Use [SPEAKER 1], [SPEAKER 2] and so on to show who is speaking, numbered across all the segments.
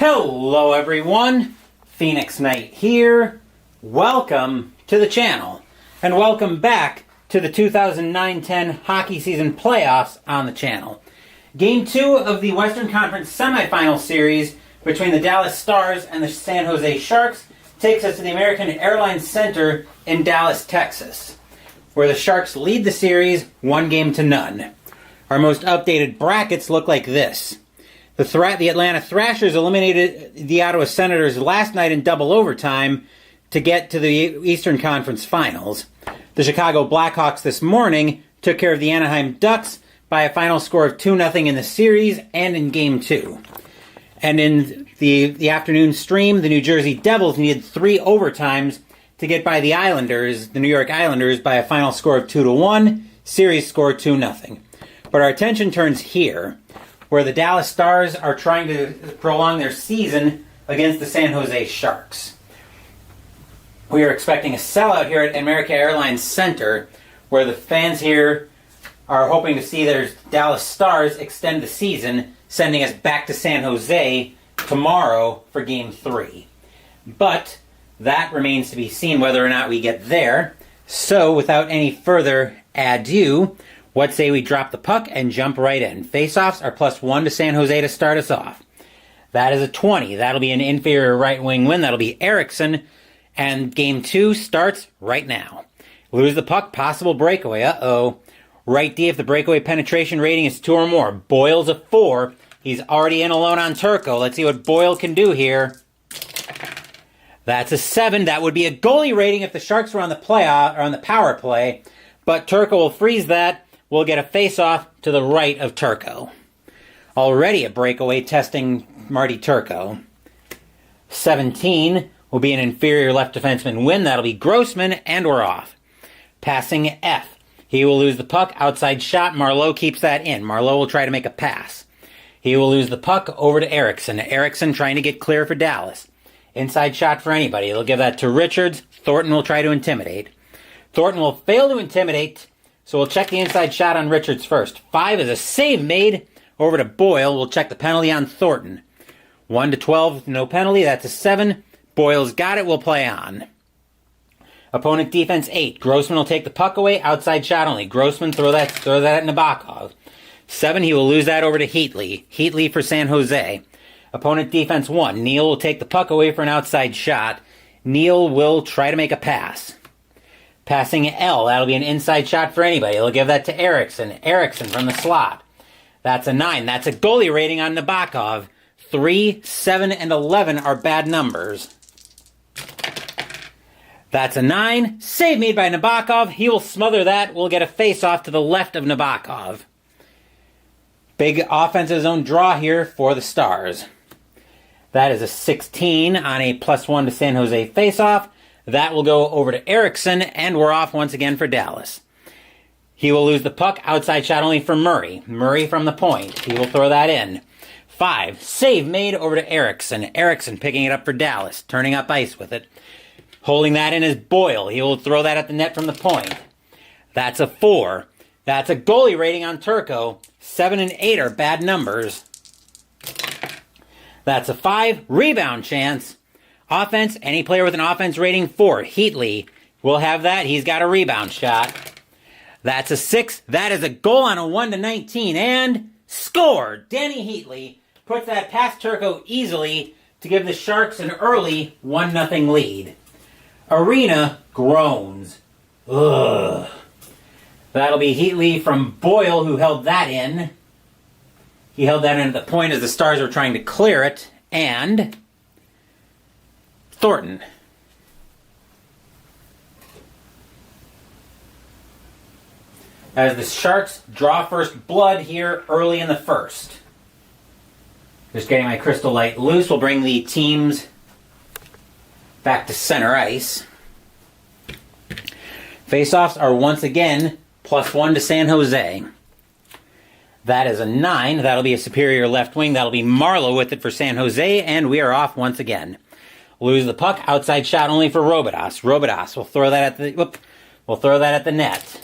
[SPEAKER 1] Hello everyone, Phoenix Knight here. Welcome to the channel, and welcome back to the 2009-10 hockey season playoffs on the channel. Game 2 of the Western Conference Semifinals series between the Dallas Stars and the San Jose Sharks takes us to the American Airlines Center in Dallas, Texas, where the Sharks lead the series 1-0. Our most updated brackets look like this. The Atlanta Thrashers eliminated the Ottawa Senators last night in double overtime to get to the Eastern Conference Finals. The Chicago Blackhawks this morning took care of the Anaheim Ducks by a final score of 2-0 in the series and in Game 2. And in the afternoon stream, the New Jersey Devils needed 3 overtimes to get by the Islanders, the New York Islanders, by a final score of 2-1, series score 2-0. But our attention turns here, where the Dallas Stars are trying to prolong their season against the San Jose Sharks. We are expecting a sellout here at American Airlines Center, where the fans here are hoping to see their Dallas Stars extend the season, sending us back to San Jose tomorrow for Game 3. But that remains to be seen whether or not we get there. So, without any further ado, what say we drop the puck and jump right in? Faceoffs are +1 to San Jose to start us off. That is a 20. That'll be an inferior right wing win. That'll be Eriksson. And Game 2 starts right now. Lose the puck, possible breakaway. Uh-oh. Right D if the breakaway penetration rating is 2 or more. Boyle's a 4. He's already in alone on Turco. Let's see what Boyle can do here. That's a 7. That would be a goalie rating if the Sharks were on the power play. But Turco will freeze that. We'll get a face-off to the right of Turco. Already a breakaway testing Marty Turco. 17 will be an inferior left defenseman win. That'll be Grossman, and we're off. Passing F. He will lose the puck. Outside shot. Marleau keeps that in. Marleau will try to make a pass. He will lose the puck over to Eriksson. Eriksson trying to get clear for Dallas. Inside shot for anybody. They'll give that to Richards. Thornton will try to intimidate. Thornton will fail to intimidate, so we'll check the inside shot on Richards first. 5 is a save made over to Boyle. We'll check the penalty on Thornton. 1-12, no penalty. That's a 7. Boyle's got it. We'll play on. Opponent defense 8. Grossman will take the puck away. Outside shot only. Grossman throw that at Nabokov. 7. He will lose that over to Heatley. Heatley for San Jose. Opponent defense 1. Neal will take the puck away for an outside shot. Neal will try to make a pass. Passing L, that'll be an inside shot for anybody. They'll give that to Eriksson. Eriksson from the slot. That's a 9. That's a goalie rating on Nabokov. 3, 7, and 11 are bad numbers. That's a 9. Save made by Nabokov. He will smother that. We'll get a face-off to the left of Nabokov. Big offensive zone draw here for the Stars. That is a 16 on a +1 to San Jose face-off. That will go over to Eriksson, and we're off once again for Dallas. He will lose the puck. Outside shot only for Murray. Murray from the point. He will throw that in. 5. Save made over to Eriksson. Eriksson picking it up for Dallas. Turning up ice with it. Holding that in is Boyle. He will throw that at the net from the point. That's a 4. That's a goalie rating on Turco. 7 and 8 are bad numbers. That's a 5. Rebound chance. Offense, any player with an offense rating 4. Heatley will have that. He's got a rebound shot. That's a 6. That is a goal on a 1-19. And score! Danny Heatley puts that past Turco easily to give the Sharks an early 1-0 lead. Arena groans. Ugh. That'll be Heatley from Boyle who held that in. He held that in at the point as the Stars were trying to clear it. And Thornton. As the Sharks draw first blood here early in the first. Just getting my crystal light loose. We'll bring the teams back to center ice. Faceoffs are once again +1 to San Jose. That is a 9. That'll be a superior left wing. That'll be Marleau with it for San Jose, and we are off once again. Lose the puck. Outside shot only for Robidas. Robidas will throw that at the net.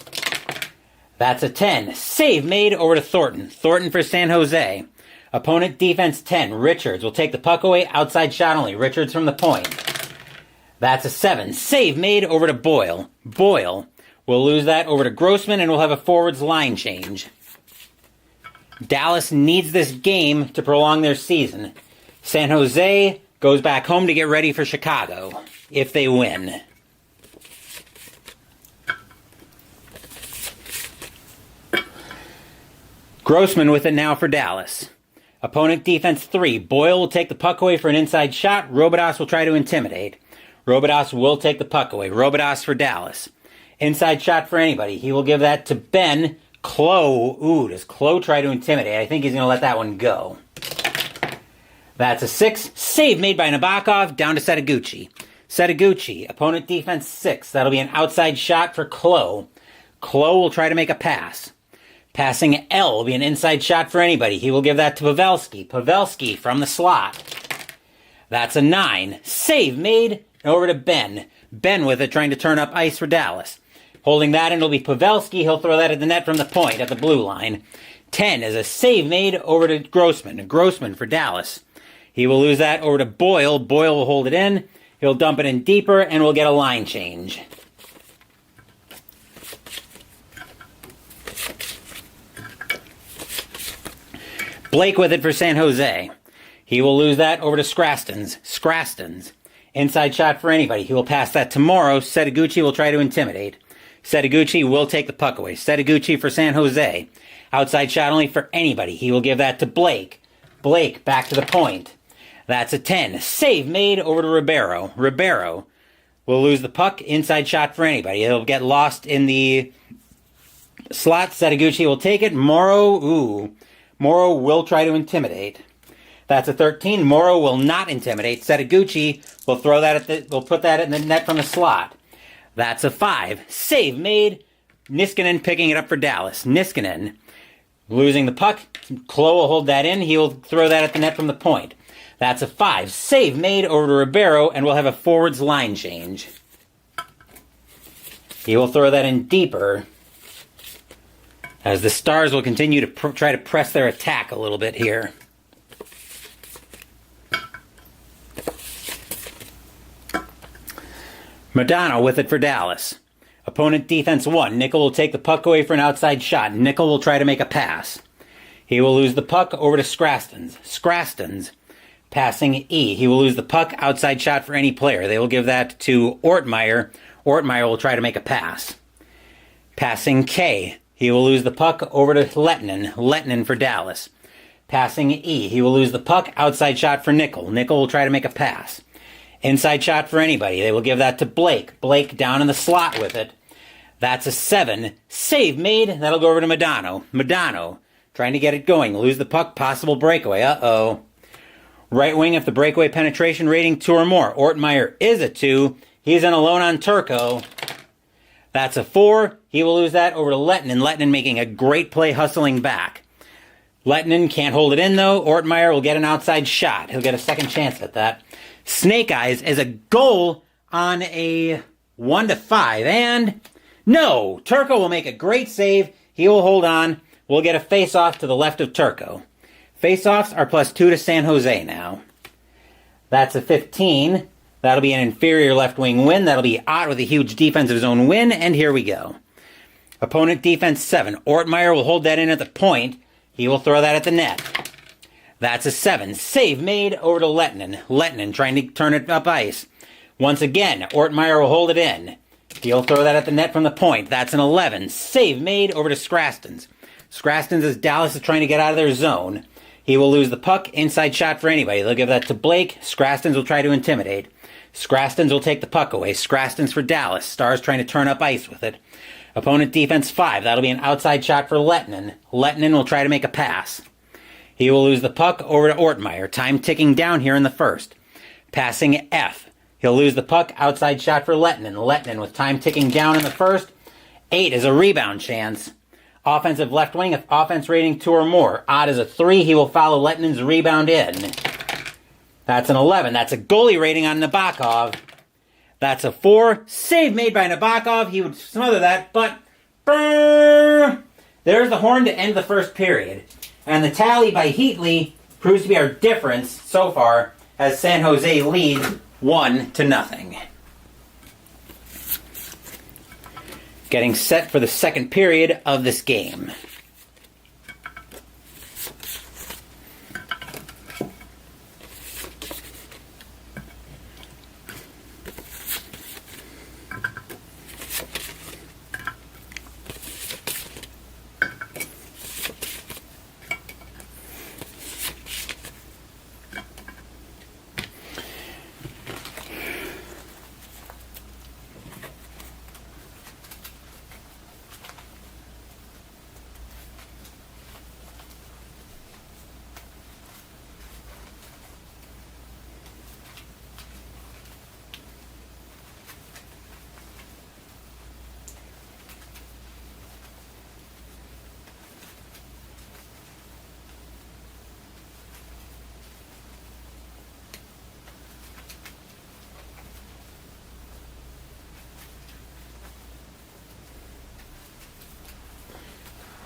[SPEAKER 1] That's a 10. Save made over to Thornton. Thornton for San Jose. Opponent defense 10. Richards will take the puck away. Outside shot only. Richards from the point. That's a 7. Save made over to Boyle. Boyle will lose that over to Grossman, and we'll have a forwards line change. Dallas needs this game to prolong their season. San Jose goes back home to get ready for Chicago if they win. Grossman with it now for Dallas. Opponent defense 3. Boyle will take the puck away for an inside shot. Robidas will try to intimidate. Robidas will take the puck away. Robidas for Dallas. Inside shot for anybody. He will give that to Ben. Klo. Ooh, does Klo try to intimidate? I think he's going to let that one go. That's a 6. Save made by Nabokov. Down to Setaguchi. Setaguchi. Opponent defense 6. That'll be an outside shot for Klo. Klo will try to make a pass. Passing L will be an inside shot for anybody. He will give that to Pavelski. Pavelski from the slot. That's a 9. Save made. Over to Ben. Ben with it, trying to turn up ice for Dallas. Holding that, and it'll be Pavelski. He'll throw that at the net from the point, at the blue line. 10 is a save made over to Grossman. Grossman for Dallas. He will lose that over to Boyle. Boyle will hold it in. He'll dump it in deeper, and we'll get a line change. Blake with it for San Jose. He will lose that over to Scrastons. Inside shot for anybody. He will pass that to Morrow. Setaguchi will try to intimidate. Setaguchi will take the puck away. Setaguchi for San Jose. Outside shot only for anybody. He will give that to Blake. Blake back to the point. That's a 10. Save made over to Ribeiro. Ribeiro will lose the puck. Inside shot for anybody. It'll get lost in the slot. Setaguchi will take it. Morrow will try to intimidate. That's a 13. Morrow will not intimidate. Setaguchi will throw that will put that in the net from the slot. That's a 5. Save made. Niskanen picking it up for Dallas. Niskanen losing the puck. Klo will hold that in. He will throw that at the net from the point. That's a 5. Save made over to Ribeiro, and we'll have a forwards line change. He will throw that in deeper, as the Stars will continue to try to press their attack a little bit here. Modano with it for Dallas. Opponent defense 1. Nickel will take the puck away for an outside shot. Nickel will try to make a pass. He will lose the puck over to Scrastons. Scrastons passing E. He will lose the puck. Outside shot for any player. They will give that to Ortmeyer. Ortmeyer will try to make a pass. Passing K. He will lose the puck over to Lettinen. Lettinen for Dallas. Passing E. He will lose the puck. Outside shot for Nickel. Nickel will try to make a pass. Inside shot for anybody. They will give that to Blake. Blake down in the slot with it. That's a 7. Save made. That'll go over to Modano. Modano trying to get it going. Lose the puck. Possible breakaway. Uh-oh. Right wing if the breakaway penetration rating 2 or more. Ortmeyer is a 2. He's in alone on Turco. That's a 4. He will lose that over to Lettinen. Lettinen making a great play hustling back. Lettinen can't hold it in though. Ortmeyer will get an outside shot. He'll get a second chance at that. Snake Eyes is a goal on a 1-5. And no, Turco will make a great save. He will hold on. We'll get a face-off to the left of Turco. Face-offs are +2 to San Jose now. That's a 15. That'll be an inferior left wing win. That'll be Ott with a huge defensive zone win. And here we go. Opponent defense 7. Ortmeyer will hold that in at the point. He will throw that at the net. That's a 7. Save made over to Lettinen. Lettinen trying to turn it up ice. Once again, Ortmeyer will hold it in. He'll throw that at the net from the point. That's an 11. Save made over to Scrastons. Scrastons as Dallas is trying to get out of their zone. He will lose the puck. Inside shot for anybody. They'll give that to Blake. Scrastons will try to intimidate. Scrastons will take the puck away. Scrastons for Dallas. Stars trying to turn up ice with it. Opponent defense 5. That'll be an outside shot for Lettinen. Lettinen will try to make a pass. He will lose the puck over to Ortmeyer. Time ticking down here in the first. Passing F. He'll lose the puck. Outside shot for Lettinen. Lettinen with time ticking down in the first. 8 is a rebound chance. Offensive left wing if offense rating 2 or more. Odd is a 3. He will follow Lettinen's rebound in. That's an 11. That's a goalie rating on Nabokov. That's a 4. Save made by Nabokov. He would smother that, but there's the horn to end the first period. And the tally by Heatley proves to be our difference so far as San Jose leads 1-0. Getting set for the second period of this game.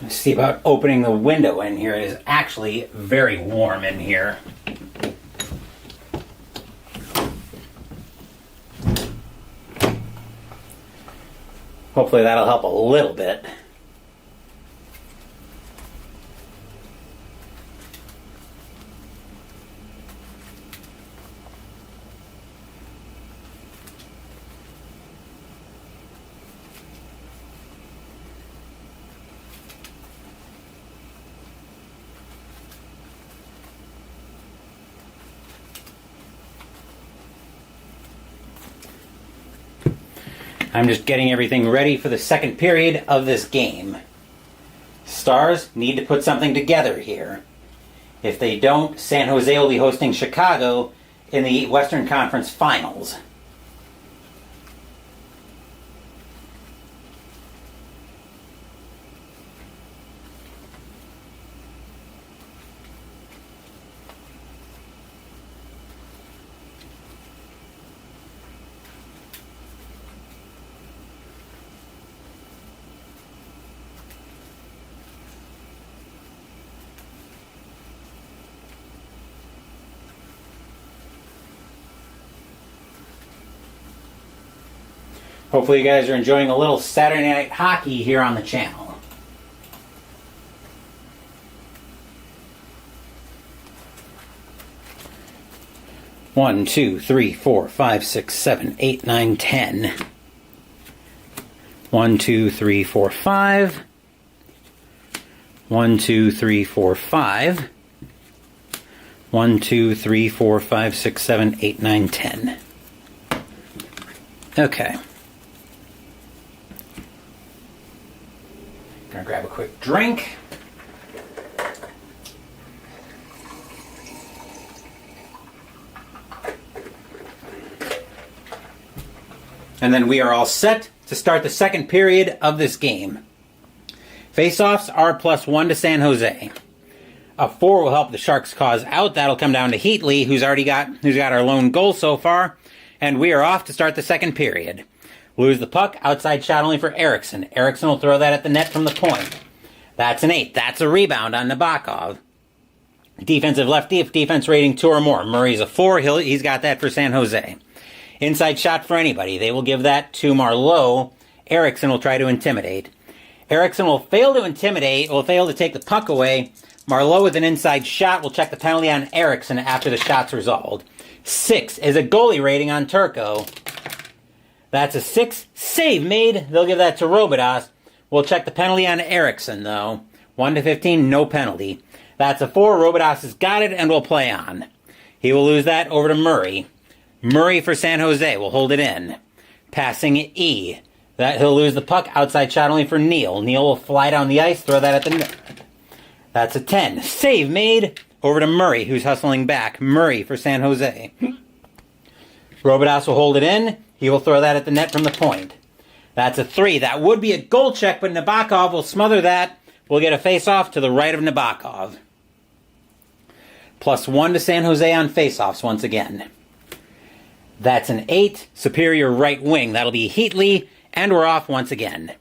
[SPEAKER 1] See about opening the window in here. It is actually very warm in here. Hopefully that'll help a little bit. I'm just getting everything ready for the second period of this game. Stars need to put something together here. If they don't, San Jose will be hosting Chicago in the Western Conference Finals. Hopefully you guys are enjoying a little Saturday night hockey here on the channel. One, two, three, four, 5, 6, 7, 8, 9, 10. 1, 2, 3, 4, 5. 1, 2, 3, 4, 5. 1, 2, 3, 4, 5, 6, 7, 8, 9, 10. Okay. Gonna grab a quick drink. And then we are all set to start the second period of this game. Face-offs are +1 to San Jose. A 4 will help the Sharks cause out. That'll come down to Heatley, who's got our lone goal so far. And we are off to start the second period. Lose the puck, outside shot only for Eriksson. Eriksson will throw that at the net from the point. That's an 8. That's a rebound on Nabokov. Defensive lefty, if defense rating 2 or more. Murray's a 4. He's got that for San Jose. Inside shot for anybody. They will give that to Marleau. Eriksson will try to intimidate. Eriksson will fail to intimidate, will fail to take the puck away. Marleau with an inside shot will check the penalty on Eriksson after the shot's resolved. 6 is a goalie rating on Turco. That's a 6. Save made. They'll give that to Robidas. We'll check the penalty on Eriksson, though. 1 to 15, no penalty. That's a 4. Robidas has got it and will play on. He will lose that over to Murray. Murray for San Jose will hold it in. Passing E. That he'll lose the puck. Outside shot only for Neal. Neal will fly down the ice, throw that at the net. That's a 10. Save made. Over to Murray, who's hustling back. Murray for San Jose. Robidas will hold it in. He will throw that at the net from the point. That's a 3. That would be a goal check, but Nabokov will smother that. We'll get a face-off to the right of Nabokov. +1 to San Jose on face-offs once again. That's an 8. Superior right wing. That'll be Heatley, and we're off once again.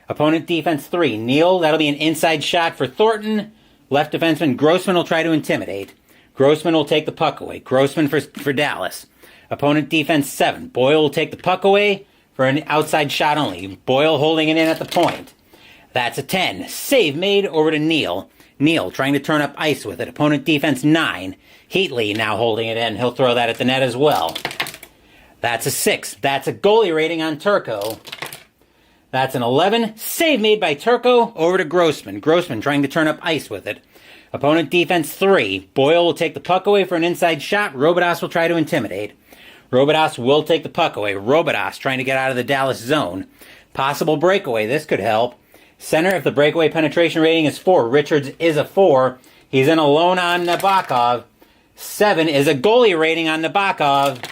[SPEAKER 1] Opponent defense 3. Neal, that'll be an inside shot for Thornton. Left defenseman Grossman will try to intimidate. Grossman will take the puck away. Grossman for Dallas. Opponent defense 7. Boyle will take the puck away for an outside shot only. Boyle holding it in at the point. That's a 10. Save made over to Neal. Neal trying to turn up ice with it. Opponent defense 9. Heatley now holding it in. He'll throw that at the net as well. That's a 6. That's a goalie rating on Turco. That's an 11. Save made by Turco over to Grossman. Grossman trying to turn up ice with it. Opponent defense 3. Boyle will take the puck away for an inside shot. Robidas will try to intimidate. Robidas will take the puck away. Robidas trying to get out of the Dallas zone. Possible breakaway. This could help. Center, if the breakaway penetration rating is 4. Richards is a 4. He's in alone on Nabokov. 7 is a goalie rating on Nabokov.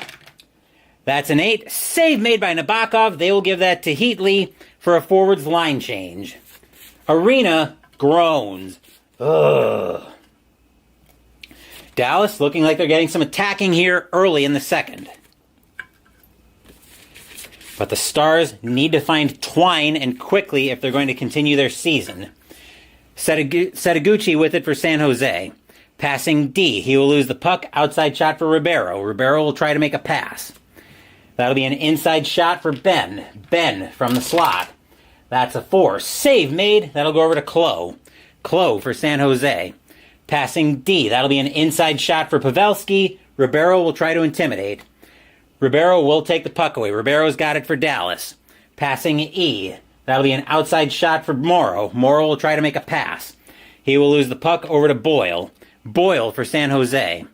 [SPEAKER 1] That's an 8. Save made by Nabokov. They will give that to Heatley for a forwards line change. Arena groans. Ugh. Dallas looking like they're getting some attacking here early in the second. But the Stars need to find Twine and quickly if they're going to continue their season. Setaguchi with it for San Jose. Passing D. He will lose the puck. Outside shot for Ribeiro. Ribeiro will try to make a pass. That'll be an inside shot for Ben. Ben from the slot. That's a 4. Save made. That'll go over to Klo. Klo for San Jose. Passing D. That'll be an inside shot for Pavelski. Ribeiro will try to intimidate. Ribeiro will take the puck away. Ribeiro's got it for Dallas. Passing E. That'll be an outside shot for Morrow. Morrow will try to make a pass. He will lose the puck over to Boyle. Boyle for San Jose.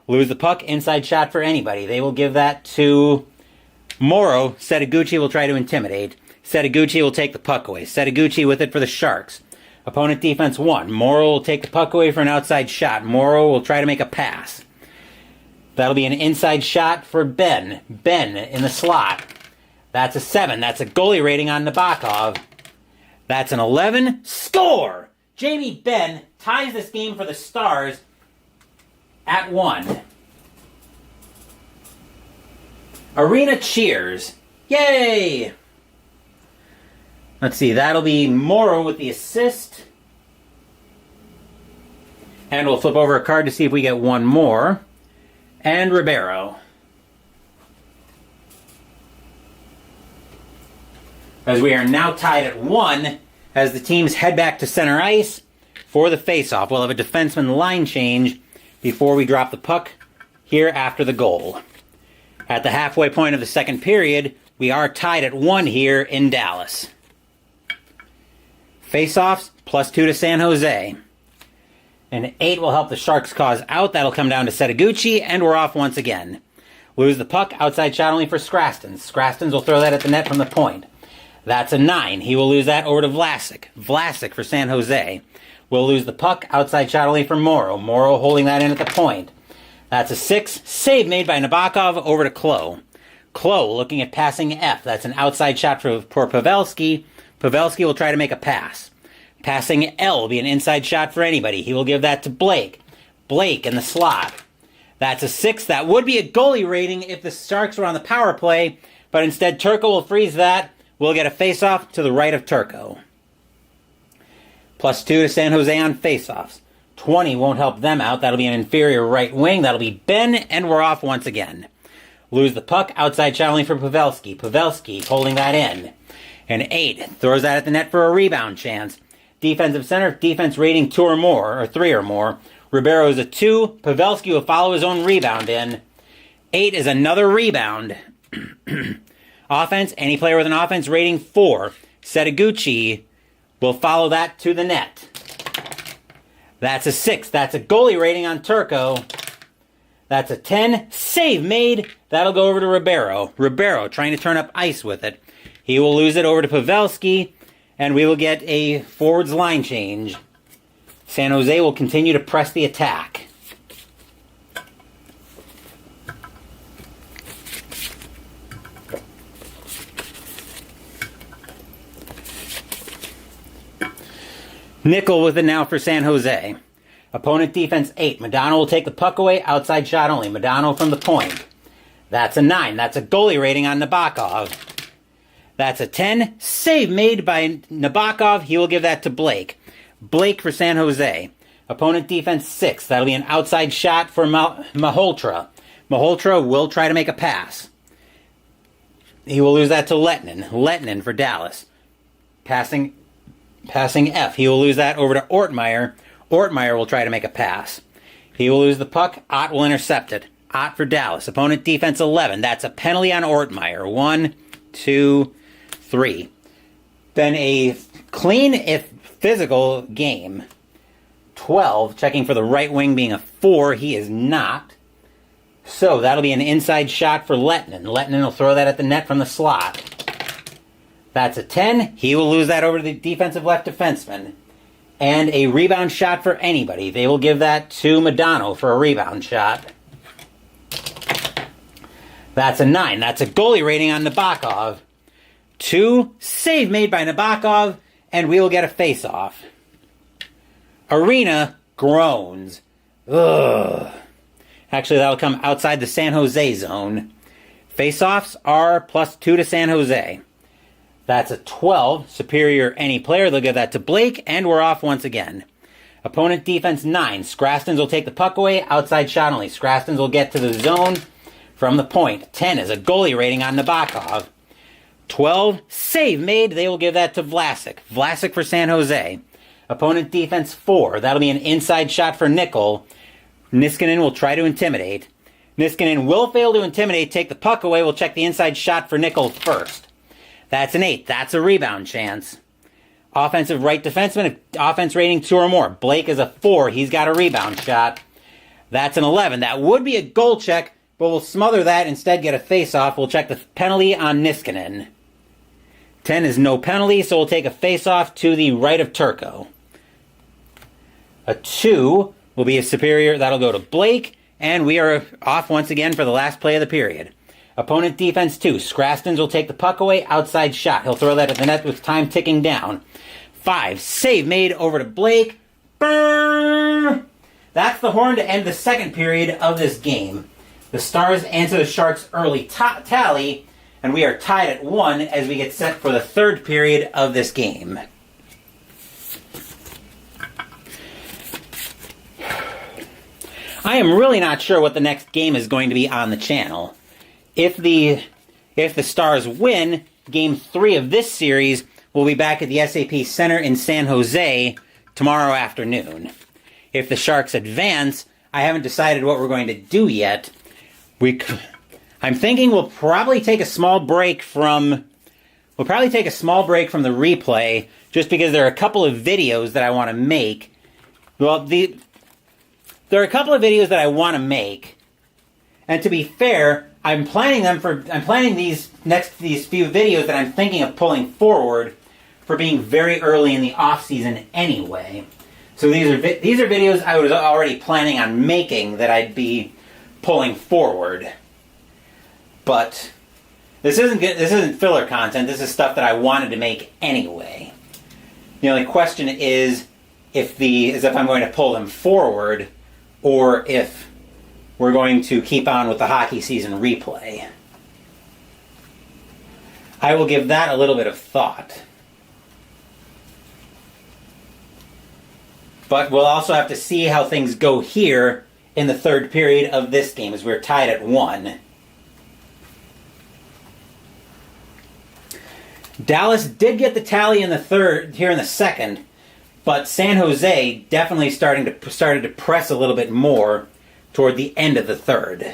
[SPEAKER 1] Lose the puck. Inside shot for anybody. They will give that to Morrow. Setaguchi will try to intimidate. Setaguchi will take the puck away. Setaguchi with it for the Sharks. Opponent defense 1. Morrow will take the puck away for an outside shot. Morrow will try to make a pass. That'll be an inside shot for Ben. Ben in the slot. That's a 7. That's a goalie rating on Nabokov. That's an 11. Score! Jamie Benn ties this game for the Stars at 1. Arena cheers. Yay! Let's see, that'll be Morrow with the assist. And we'll flip over a card to see if we get one more. And Ribeiro. As we are now tied at 1, as the teams head back to center ice for the face-off. We'll have a defenseman line change before we drop the puck here after the goal. At the halfway point of the second period, we are tied at 1 here in Dallas. Face-offs, +2 to San Jose. An 8 will help the Sharks cause out. That'll come down to Setaguchi, and we're off once again. Lose the puck, outside shot only for Scrastons. Scrastons will throw that at the net from the point. That's a 9. He will lose that over to Vlasic. Vlasic for San Jose. Will lose the puck, outside shot only for Morrow. Morrow holding that in at the point. That's a 6. Save made by Nabokov over to Klo. Klo looking at passing F. That's an outside shot for Pavelski. Pavelski will try to make a pass. Passing L will be an inside shot for anybody. He will give that to Blake. Blake in the slot. That's a 6. That would be a goalie rating if the Sharks were on the power play, but instead Turco will freeze that. We'll get a face-off to the right of Turco. +2 to San Jose on face-offs. 20 won't help them out. That'll be an inferior right wing. That'll be Ben, and we're off once again. Lose the puck, outside shot only for Pavelski. Pavelski holding that in. An 8 throws that at the net for a rebound chance. Defensive center, defense rating 2 or more, or 3 or more. Ribeiro is a 2. Pavelski will follow his own rebound in. 8 is another rebound. Offense, any player with an offense rating 4. Setaguchi will follow that to the net. That's a 6. That's a goalie rating on Turco. That's a 10. Save made. That'll go over to Ribeiro. Ribeiro trying to turn up ice with it. He will lose it over to Pavelski, and we will get a forwards line change. San Jose will continue to press the attack. Nickel with it now for San Jose. Opponent defense 8. Madonna will take the puck away. Outside shot only. Madonna from the point. That's a 9. That's a goalie rating on Nabokov. That's a 10. Save made by Nabokov. He will give that to Blake. Blake for San Jose. Opponent defense 6. That'll be an outside shot for Malhotra. Malhotra will try to make a pass. He will lose that to Lettinen. Lettinen for Dallas. Passing F. He will lose that over to Ortmeyer. Ortmeyer will try to make a pass. He will lose the puck. Ott will intercept it. Ott for Dallas. Opponent defense 11. That's a penalty on Ortmeyer. 1, 2, 3. Then a clean, if physical, game. 12. Checking for the right wing being a 4. He is not. So that'll be an inside shot for Lettinen. Lettinen will throw that at the net from the slot. That's a 10. He will lose that over to the defensive left defenseman. And a rebound shot for anybody. They will give that to Modano for a rebound shot. That's a 9. That's a goalie rating on Nabokov. 2. Save made by Nabokov. And we will get a face-off. Arena groans. Ugh. Actually, that'll come outside the San Jose zone. Face-offs are +2 to San Jose. That's a 12. Superior any player. They'll give that to Blake, and we're off once again. Opponent defense 9. Scrastons will take the puck away. Outside shot only. Scrastons will get to the zone from the point. 10 is a goalie rating on Nabokov. 12. Save made. They will give that to Vlasic. Vlasic for San Jose. Opponent defense 4. That'll be an inside shot for Nickel. Niskanen will try to intimidate. Niskanen will fail to intimidate, take the puck away. We'll check the inside shot for Nickel first. That's an 8. That's a rebound chance. Offensive right defenseman, offense rating 2 or more. Blake is a 4. He's got a rebound shot. That's an 11. That would be a goal check, but we'll smother that, instead get a face-off. We'll check the penalty on Niskanen. 10 is no penalty, so we'll take a face-off to the right of Turco. A 2 will be a superior. That'll go to Blake, and we are off once again for the last play of the period. Opponent defense 2. Scrastons will take the puck away. Outside shot. He'll throw that at the net with time ticking down. 5. Save made over to Blake. Brrr! That's the horn to end the second period of this game. The Stars answer the Sharks' early tally, and we are tied at 1 as we get set for the third period of this game. I am really not sure what the next game is going to be on the channel. If the Stars win, Game 3 of this series will be back at the SAP Center in San Jose tomorrow afternoon. If the Sharks advance, I haven't decided what we're going to do yet. I'm thinking we'll probably take a small break from the replay, just because there are a couple of videos that I want to make. Well, there are a couple of videos that I want to make, and to be fair, I'm planning these few videos that I'm thinking of pulling forward for being very early in the off season anyway. So these are videos I was already planning on making that I'd be pulling forward. But this isn't filler content. This is stuff that I wanted to make anyway. The only question is if I'm going to pull them forward, or if we're going to keep on with the hockey season replay. I will give that a little bit of thought. But we'll also have to see how things go here in the third period of this game, as we're tied at 1. Dallas did get the tally in the third, here in the second, but San Jose definitely started to press a little bit more toward the end of the third.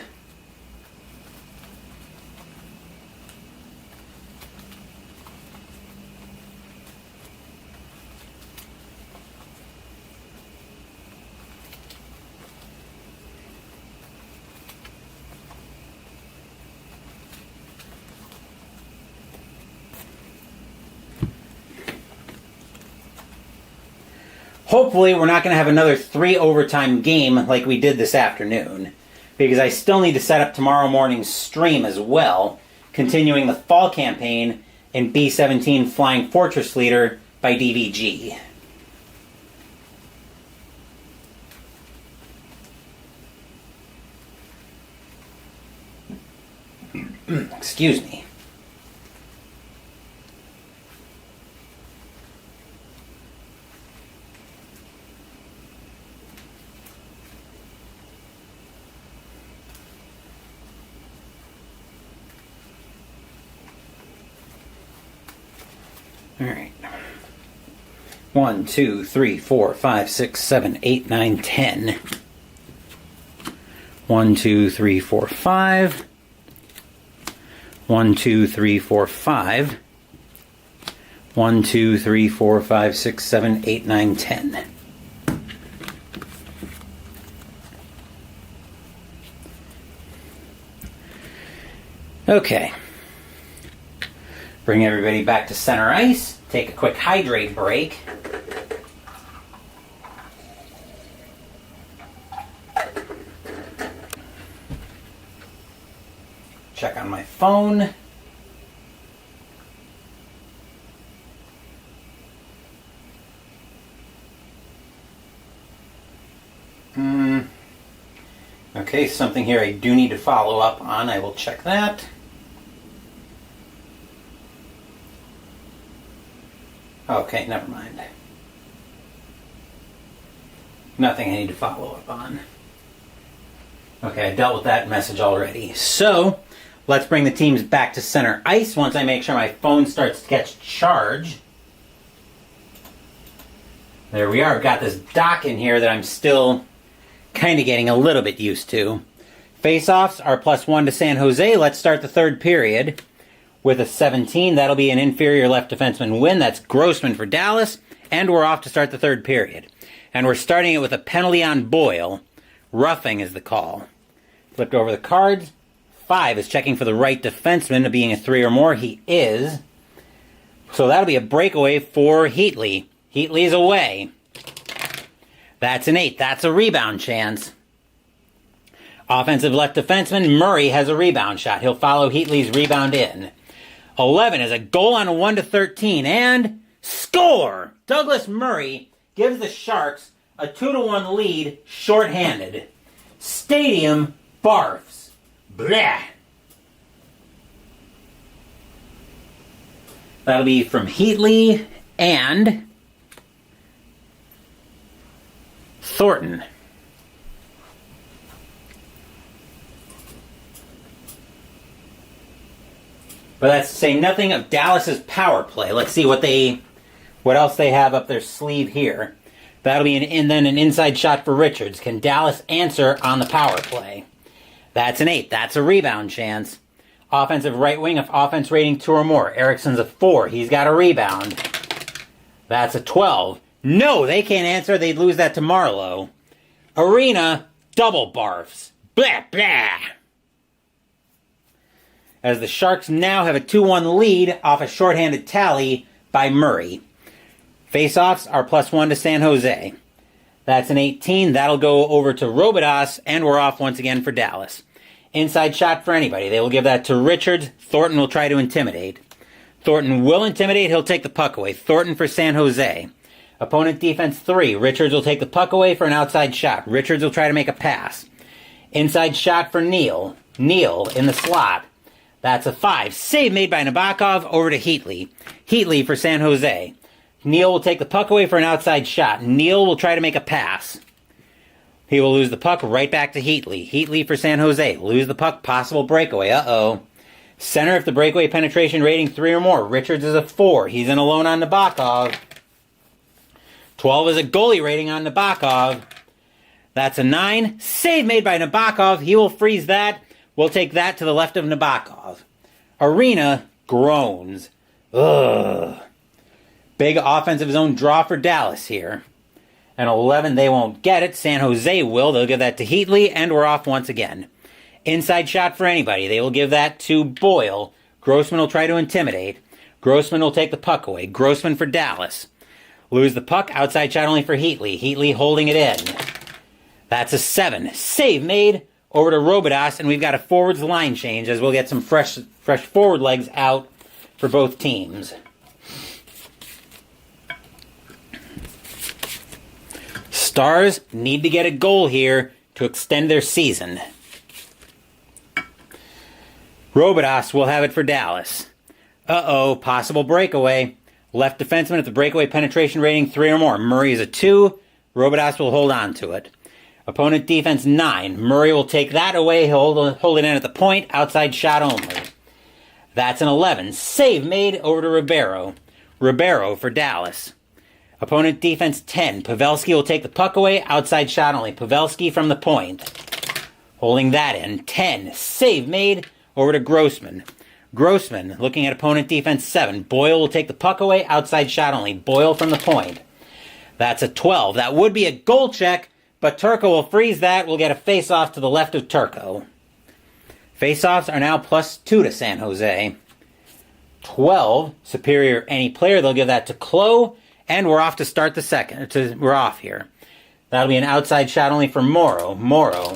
[SPEAKER 1] Hopefully we're not going to have another 3 overtime game like we did this afternoon, because I still need to set up tomorrow morning's stream as well, continuing the fall campaign in B-17 Flying Fortress Leader by DVG. Excuse me. All right. 1, 2, 3, 4, 5, 6, 7, 8, 9, 10. 1, 2, 3, 4, 5. 1, 2, 3, 4, 5. 1, 2, 3, 4, 5, 6, 7, 8, 9, 10. Okay. Bring everybody back to center ice. Take a quick hydrate break. Check on my phone. Okay, something here I do need to follow up on. I will check that. Okay, never mind. Nothing I need to follow up on. Okay, I dealt with that message already. So, let's bring the teams back to center ice once I make sure my phone starts to catch charge. There we are. I've got this dock in here that I'm still kind of getting a little bit used to. Face-offs are +1 to San Jose. Let's start the third period with a 17. That'll be an inferior left defenseman win. That's Grossman for Dallas. And we're off to start the third period. And we're starting it with a penalty on Boyle. Roughing is the call. Flipped over the cards. 5 is checking for the right defenseman, being a 3 or more. He is. So that'll be a breakaway for Heatley. Heatley's away. That's an 8. That's a rebound chance. Offensive left defenseman, Murray has a rebound shot. He'll follow Heatley's rebound in. 11 is a goal on a 1 to 13. And score! Douglas Murray gives the Sharks a 2 to 1 lead, shorthanded. Stadium barfs. Blah. That'll be from Heatley and Thornton. But that's to say nothing of Dallas's power play. Let's see what else they have up their sleeve here. That'll be then an inside shot for Richards. Can Dallas answer on the power play? That's an 8. That's a rebound chance. Offensive right wing, if offense rating 2 or more. Erickson's a 4. He's got a rebound. That's a 12. No, they can't answer. They'd lose that to Marlowe. Arena, double barfs. Blah, blah. As the Sharks now have a 2-1 lead off a shorthanded tally by Murray. Face-offs are +1 to San Jose. That's an 18. That'll go over to Robidas, and we're off once again for Dallas. Inside shot for anybody. They will give that to Richards. Thornton will try to intimidate. Thornton will intimidate. He'll take the puck away. Thornton for San Jose. Opponent defense 3. Richards will take the puck away for an outside shot. Richards will try to make a pass. Inside shot for Neal. Neal in the slot. That's a 5. Save made by Nabokov over to Heatley. Heatley for San Jose. Neal will take the puck away for an outside shot. Neal will try to make a pass. He will lose the puck right back to Heatley. Heatley for San Jose. Lose the puck, possible breakaway. Uh-oh. Center if the breakaway penetration rating 3 or more. Richards is a 4. He's in alone on Nabokov. 12 is a goalie rating on Nabokov. That's a 9. Save made by Nabokov. He will freeze that. We'll take that to the left of Nabokov. Arena groans. Ugh. Big offensive zone draw for Dallas here. And 11, they won't get it. San Jose will. They'll give that to Heatley, and we're off once again. Inside shot for anybody. They will give that to Boyle. Grossman will try to intimidate. Grossman will take the puck away. Grossman for Dallas. Lose the puck. Outside shot only for Heatley. Heatley holding it in. That's a 7. Save made over to Robidas, and we've got a forwards line change as we'll get some fresh forward legs out for both teams. Stars need to get a goal here to extend their season. Robidas will have it for Dallas. Uh-oh, possible breakaway. Left defenseman at the breakaway penetration rating 3 or more. Murray is a 2. Robidas will hold on to it. Opponent defense 9. Murray will take that away. He'll hold it in at the point. Outside shot only. That's an 11. Save made over to Ribeiro. Ribeiro for Dallas. Opponent defense 10. Pavelski will take the puck away. Outside shot only. Pavelski from the point. Holding that in. 10. Save made over to Grossman. Grossman looking at opponent defense 7. Boyle will take the puck away. Outside shot only. Boyle from the point. That's a 12. That would be a goal check, but Turco will freeze that. We'll get a face-off to the left of Turco. Face-offs are now +2 to San Jose. 12. Superior any player. They'll give that to Klo. And we're off to start the second. We're off here. That'll be an outside shot only for Morrow. Morrow.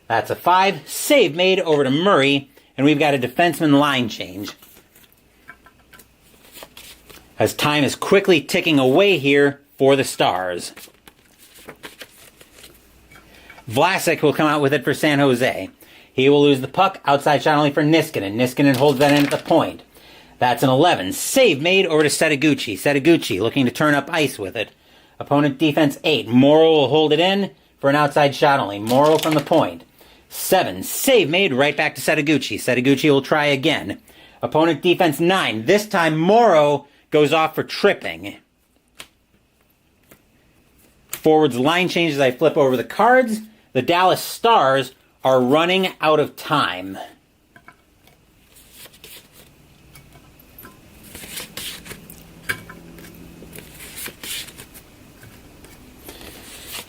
[SPEAKER 1] That's a 5. Save made over to Murray. And we've got a defenseman line change. As time is quickly ticking away here for the Stars. Vlasic will come out with it for San Jose. He will lose the puck. Outside shot only for Niskanen. Niskanen holds that in at the point. That's an 11. Save made over to Setaguchi. Setaguchi looking to turn up ice with it. Opponent defense 8. Morrow will hold it in for an outside shot only. Morrow from the point. 7. Save made right back to Setaguchi. Setaguchi will try again. Opponent defense 9. This time Morrow goes off for tripping. Forwards line changes. I flip over the cards. The Dallas Stars are running out of time.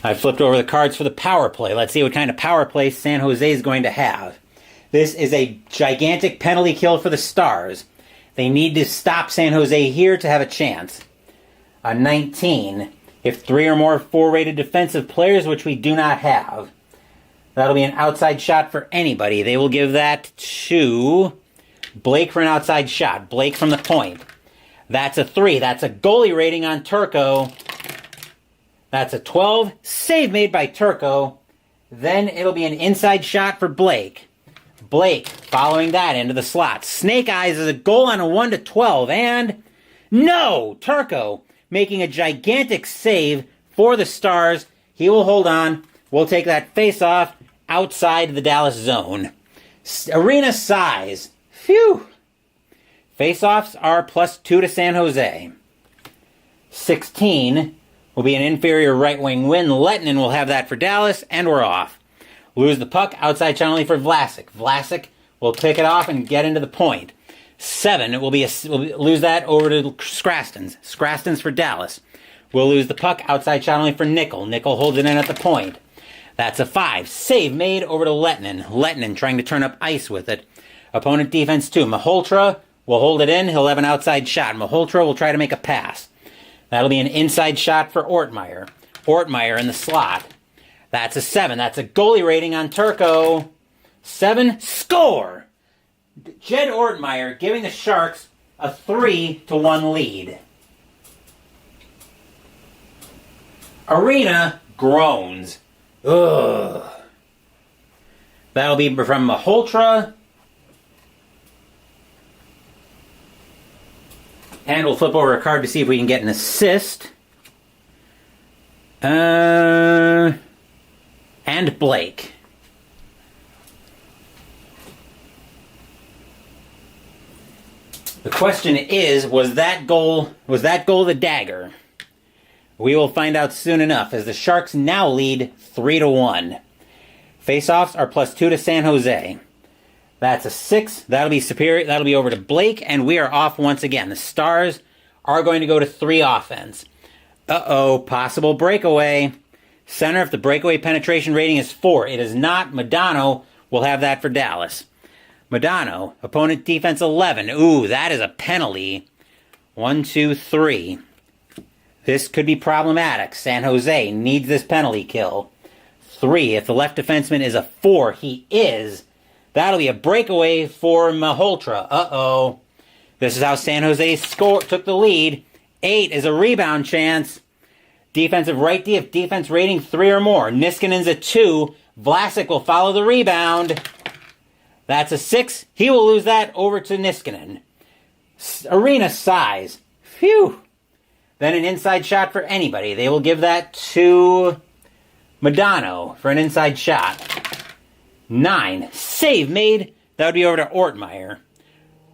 [SPEAKER 1] I flipped over the cards for the power play. Let's see what kind of power play San Jose is going to have. This is a gigantic penalty kill for the Stars. They need to stop San Jose here to have a chance. A 19. If 3 or more 4-rated defensive players, which we do not have. That'll be an outside shot for anybody. They will give that to Blake for an outside shot. Blake from the point. That's a 3. That's a goalie rating on Turco. That's a 12. Save made by Turco. Then it'll be an inside shot for Blake. Blake following that into the slot. Snake Eyes is a goal on a 1-12. And no! Turco making a gigantic save for the Stars. He will hold on. We'll take that face-off outside the Dallas zone. Arena size. Phew! Face-offs are +2 to San Jose. 16 will be an inferior right-wing win. Lettinen will have that for Dallas, and we're off. Lose the puck, outside shot only for Vlasic. Vlasic will pick it off and get into the point. 7, it will be we'll lose that over to Scrastons. Scrastons for Dallas. We'll lose the puck, outside shot only for Nickel. Nickel holds it in at the point. That's a 5. Save made over to Lettinen. Lettinen trying to turn up ice with it. Opponent defense 2. Maholtra will hold it in. He'll have an outside shot. Maholtra will try to make a pass. That'll be an inside shot for Ortmeyer. Ortmeyer in the slot. That's a 7. That's a goalie rating on Turco. 7. Score! Jed Ortmeyer giving the Sharks a 3-1 lead. Arena groans. Ugh. That'll be from Maholtra. And we'll flip over a card to see if we can get an assist. And Blake. The question is, was that goal the dagger? We will find out soon enough, as the Sharks now lead 3-1. Face-offs are +2 to San Jose. That's a 6. That'll be superior. That'll be over to Blake, and we are off once again. The Stars are going to go to 3 offense. Uh-oh, possible breakaway. Center, if the breakaway penetration rating is 4. It is not. Modano will have that for Dallas. Modano, opponent defense 11. Ooh, that is a penalty. 1, 2, 3. This could be problematic. San Jose needs this penalty kill. 3, if the left defenseman is a 4, he is. That'll be a breakaway for Maholtra. Uh-oh. This is how San Jose took the lead. 8 is a rebound chance. Defensive right D if defense rating 3 or more. Niskanen's a 2. Vlasic will follow the rebound. That's a 6. He will lose that over to Niskanen. Arena size. Phew. Then an inside shot for anybody. They will give that to Modano for an inside shot. 9. Save made. That would be over to Ortmeyer.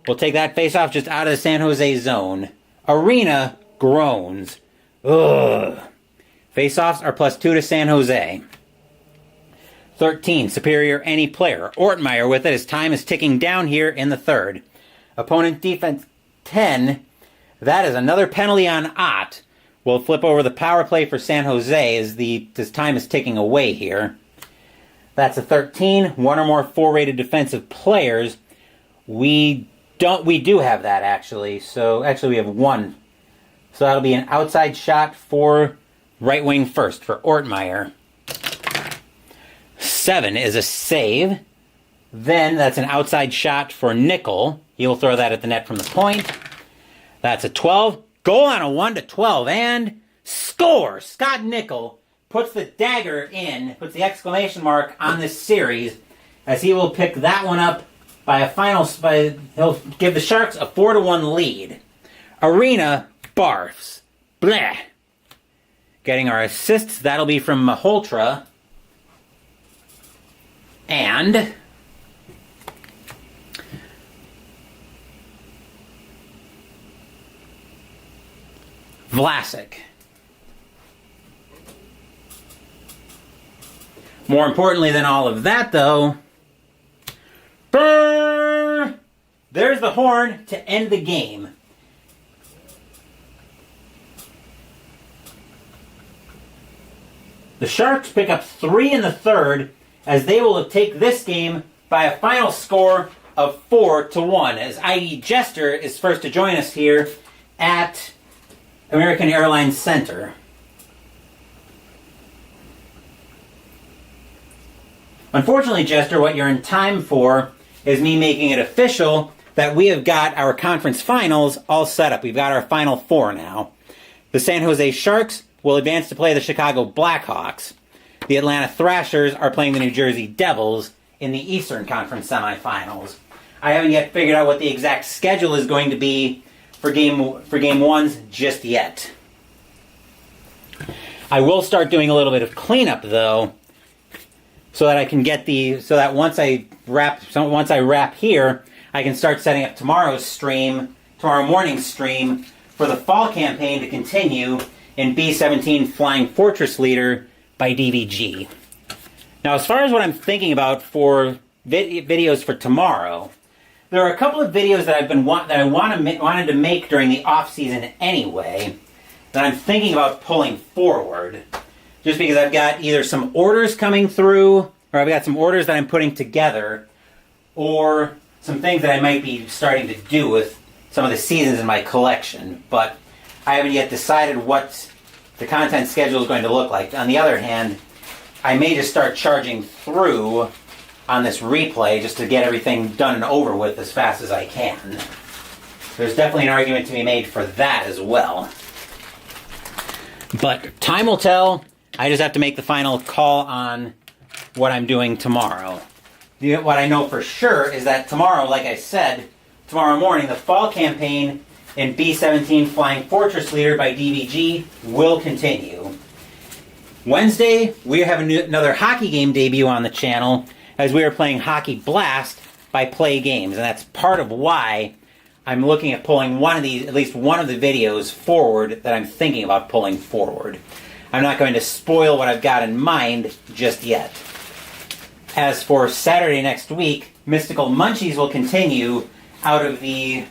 [SPEAKER 1] We'll take that face-off just out of the San Jose zone. Arena groans. Ugh. Faceoffs are +2 to San Jose. 13, superior any player. Ortmeyer with it as time is ticking down here in the third. Opponent defense 10. That is another penalty on Ott. We'll flip over the power play for San Jose as time is ticking away here. That's a 13. One or more 4-rated defensive players. We do have that actually. So actually we have one. So that'll be an outside shot for right wing first for Ortmeyer. 7 is a save. Then that's an outside shot for Nickel. He will throw that at the net from the point. That's a 12. Goal on a 1-12 and score! Scott Nickel puts the dagger in, puts the exclamation mark on this series as he will pick that one up he'll give the Sharks a 4-1 lead. Arena barfs. Bleh. Getting our assists, that'll be from Maholtra. And Vlasic. More importantly than all of that, though, brrr, there's the horn to end the game. The Sharks pick up 3 in the third as they will take this game by a final score of 4-1 as I.E. Jester is first to join us here at American Airlines Center. Unfortunately, Jester, what you're in time for is me making it official that we have got our conference finals all set up. We've got our Final Four now. The San Jose Sharks will advance to play the Chicago Blackhawks. The Atlanta Thrashers are playing the New Jersey Devils in the Eastern Conference Semifinals. I haven't yet figured out what the exact schedule is going to be for game ones just yet. I will start doing a little bit of cleanup though, so that I can get once I wrap here, I can start setting up tomorrow morning's stream for the fall campaign to continue in B-17 Flying Fortress Leader by DVG. Now, as far as what I'm thinking about for videos for tomorrow, there are a couple of videos that I wanted to make during the off season anyway that I'm thinking about pulling forward, just because I've got either some orders coming through, or I've got some orders that I'm putting together, or some things that I might be starting to do with some of the seasons in my collection. But I haven't yet decided what the content schedule is going to look like. On the other hand, I may just start charging through on this replay just to get everything done and over with as fast as I can. There's definitely an argument to be made for that as well. But time will tell. I just have to make the final call on what I'm doing tomorrow. What I know for sure is that tomorrow, like I said, tomorrow morning, the fall campaign in B-17 Flying Fortress Leader by DVG will continue. Wednesday, we have another hockey game debut on the channel as we are playing Hockey Blast by Play Games. And that's part of why I'm looking at pulling at least one of the videos forward that I'm thinking about pulling forward. I'm not going to spoil what I've got in mind just yet. As for Saturday next week, Mystical Munchies will continue out of the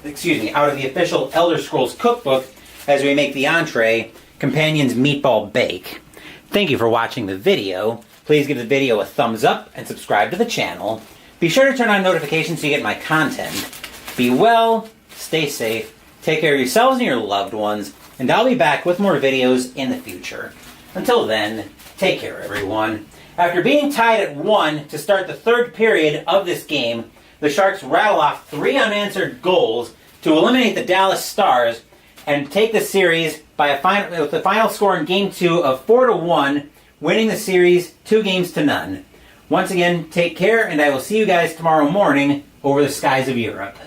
[SPEAKER 1] official Elder Scrolls cookbook as we make the entree, Companion's Meatball Bake. Thank you for watching the video. Please give the video a thumbs up and subscribe to the channel. Be sure to turn on notifications so you get my content. Be well, stay safe, take care of yourselves and your loved ones, and I'll be back with more videos in the future. Until then, take care everyone. After being tied at 1 to start the third period of this game, the Sharks rattle off 3 unanswered goals to eliminate the Dallas Stars and take the series with the final score in Game 2 of 4-1, winning the series 2-0. Once again, take care, and I will see you guys tomorrow morning over the skies of Europe.